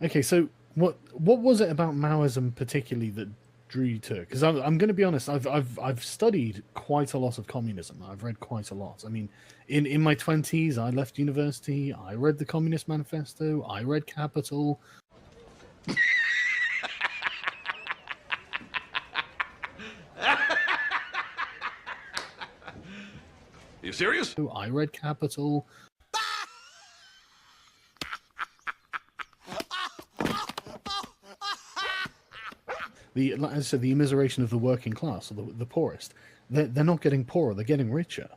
Okay, so what was it about Maoism particularly that drew you to it? Because I'm going to be honest, I've studied quite a lot of communism. I've read quite a lot. I mean, in my 20s, I left university. I read the Communist Manifesto. I read Capital. You serious? I read Capital. As I said, the immiseration of the working class, or the poorest, they're not getting poorer, they're getting richer.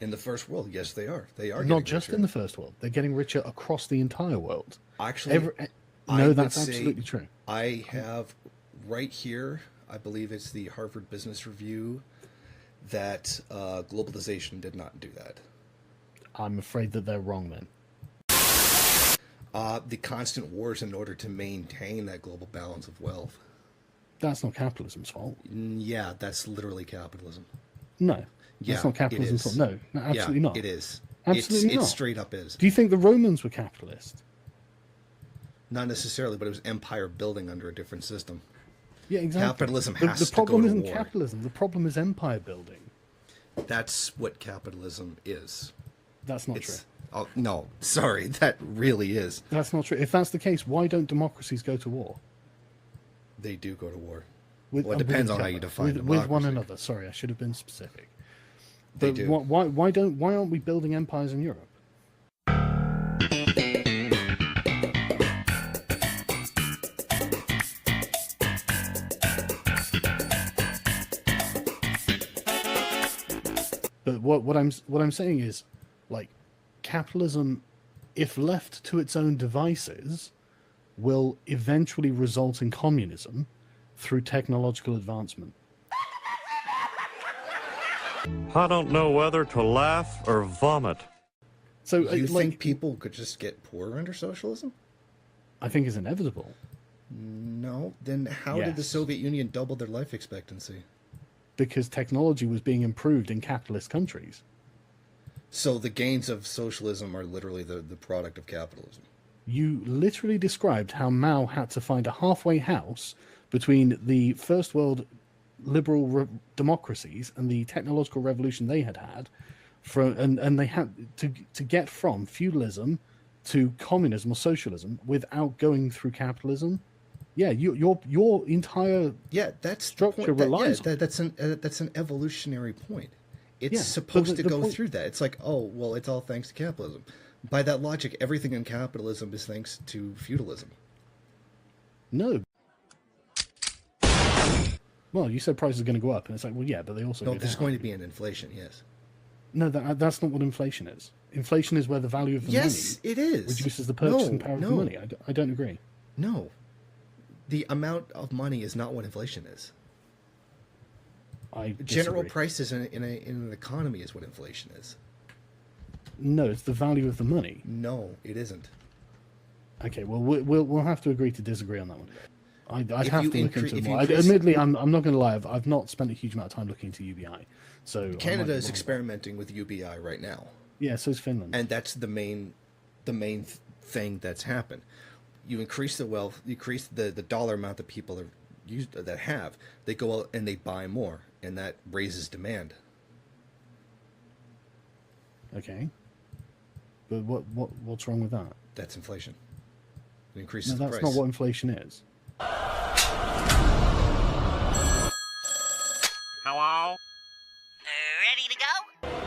In the first world, yes, they are. They are Not just richer. in the first world, they're getting richer across the entire world. Actually, no, that's absolutely true. I have right here, I believe it's the Harvard Business Review, that globalization did not do that. I'm afraid that they're wrong then. The constant wars in order to maintain that global balance of wealth. That's not capitalism's fault. Yeah, that's literally capitalism. No, Yeah, that's not capitalism's fault. No, absolutely not. It is. Absolutely not. It straight up is. Do you think the Romans were capitalist? Not necessarily, but it was empire building under a different system. Yeah, exactly. Capitalism The has to problem go to isn't war. capitalism. The problem is empire building. That's what capitalism is. That's not true. Oh, no, sorry, that really is. That's not true. If that's the case, why don't democracies go to war? They do go to war. With, Well, it depends on how you define with one democracy. another. Sorry, I should have been specific. They But do. why aren't we building empires in Europe? But what I'm saying is, like, capitalism, if left to its own devices, will eventually result in communism through technological advancement. I don't know whether to laugh or vomit. So, You like, think people could just get poorer under socialism? I think it's inevitable. No. Then how did the Yes. Soviet Union double their life expectancy? Because technology was being improved in capitalist countries. So the gains of socialism are literally the product of capitalism. You literally described how Mao had to find a halfway house between the first world liberal democracies and the technological revolution they had had, and they had to get from feudalism to communism or socialism without going through capitalism. Yeah, your entire that's structure relies on. that's an evolutionary point. It's Yeah, supposed but to the go point- through that. It's like, oh, well, it's all thanks to capitalism. By that logic, everything in capitalism is thanks to feudalism. No. Well, you said prices are going to go up, and it's like, well, yeah, but they also No, go there's down. going to be an inflation, yes. No, that's not what inflation is. Inflation is where the value of the Yes, money it is. reduces the purchasing No, power of the no. money. I don't agree. No. The amount of money is not what inflation is. I General disagree. prices in an economy is what inflation is. No, it's the value of the money. No, it isn't. Okay, well, we'll have to agree to disagree on that one. I'd have you to look incre- into if it you more. increase- Admittedly, I'm not going to lie. I've not spent a huge amount of time looking into UBI. So I might Canada be is wrong. experimenting with UBI right now. Yeah, so is Finland. And that's the main thing that's happened. You increase the wealth, you increase the dollar amount that people are that have. They go out and they buy more, and that raises demand. Okay. But what's wrong with that? That's inflation. It increases No, the that's price. not what inflation is. Hello? Ready to go?